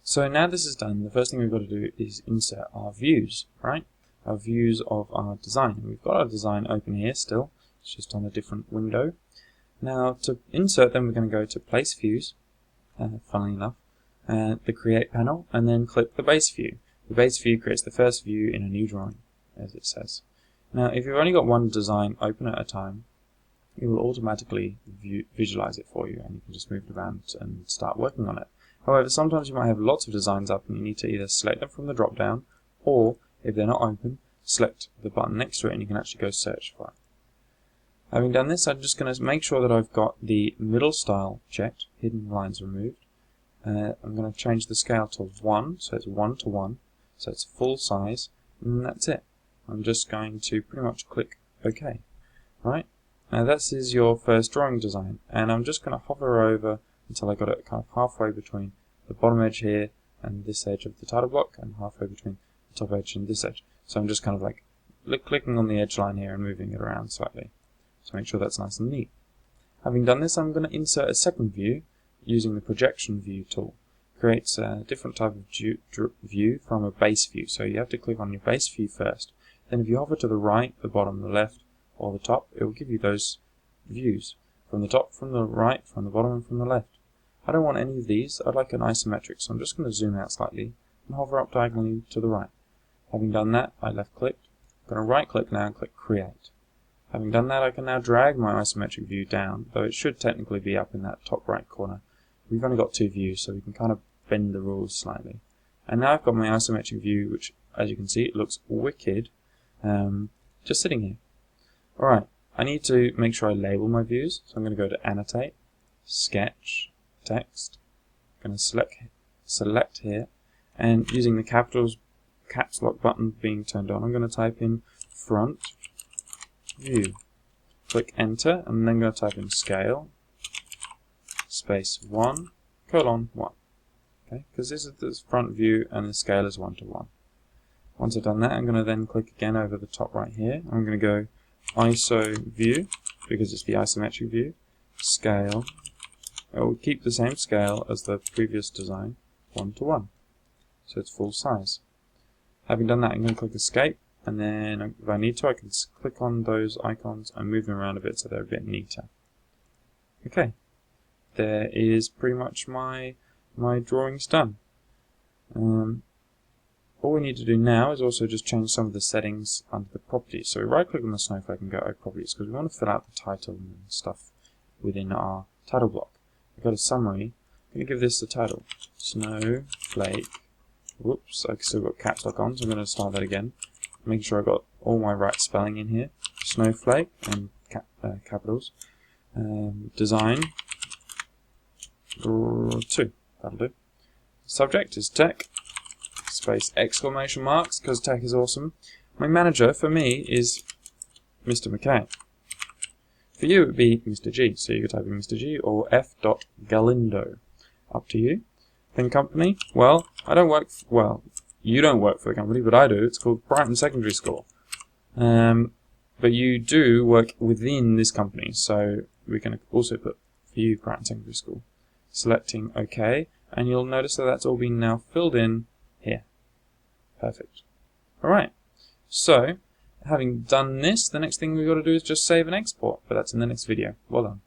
So now this is done, the first thing we've got to do is insert our views, right? Our views of our design. We've got our design open here still, it's just on a different window. Now to insert them, we're going to go to Place Views, funnily enough, the Create panel, and then click the Base View. The Base View creates the first view in a new drawing, as it says. Now if you've only got one design open at a time, it will automatically visualize it for you, and you can just move it around and start working on it. However, sometimes you might have lots of designs up and you need to either select them from the drop down, or if they're not open, select the button next to it and you can actually go search for it. Having done this, I'm just going to make sure that I've got the middle style checked, hidden lines removed. I'm going to change the scale to 1, so it's 1 to 1, so it's full size, and that's it. I'm just going to pretty much click OK. Right? Now this is your first drawing design, and I'm just going to hover over until I got it kind of halfway between the bottom edge here and this edge of the title block, and halfway between the top edge and this edge. So I'm just kind of like clicking on the edge line here and moving it around slightly to make sure that's nice and neat. Having done this, I'm going to insert a second view using the projection view tool. Creates a different type of view from a base view. So you have to click on your base view first. Then if you hover to the right, the bottom, the left, or the top, it will give you those views. From the top, from the right, from the bottom, and from the left. I don't want any of these, I'd like an isometric, so I'm just going to zoom out slightly and hover up diagonally to the right. Having done that, I left clicked. I'm going to right click now and click Create. Having done that, I can now drag my isometric view down, though it should technically be up in that top right corner. We've only got two views, so we can kind of bend the rules slightly. And now I've got my isometric view, which, as you can see, it looks wicked, just sitting here. Alright, I need to make sure I label my views, so I'm going to go to Annotate, Sketch, Text. I'm going to select here, and using the caps lock button being turned on, I'm going to type in Front View. Click Enter, and then I'm going to type in Scale, space 1, colon 1. Okay, because this is the front view and the scale is 1 to 1. Once I've done that, I'm going to then click again over the top right here. I'm going to go ISO View, because it's the isometric view, Scale. It will keep the same scale as the previous design, 1 to 1. So it's full size. Having done that, I'm going to click Escape, and then if I need to, I can click on those icons and move them around a bit so they're a bit neater. Okay, there is pretty much my drawings done. All we need to do now is also just change some of the settings under the properties. So we right click on the snowflake and go to properties, because we want to fill out the title and stuff within our title block. I go to summary, I'm going to give this the title, Snowflake. Whoops, I've still got caps lock on, so I'm going to start that again. Make sure I got all my right spelling in here. Snowflake and capitals. Design 2, that'll do. Subject is tech, space exclamation marks, because tech is awesome. My manager, for me, is Mr. McKay. For you, it would be Mr. G, so you could type in Mr. G or F.Galindo. Up to you. Then company, well, I don't work, well, you don't work for the company, but I do. It's called Brighton Secondary School. But you do work within this company, so we can also put for you Brighton Secondary School. Selecting OK, and you'll notice that that's all been now filled in here. Perfect. Alright, so having done this, the next thing we've got to do is just save and export, but that's in the next video. Well done.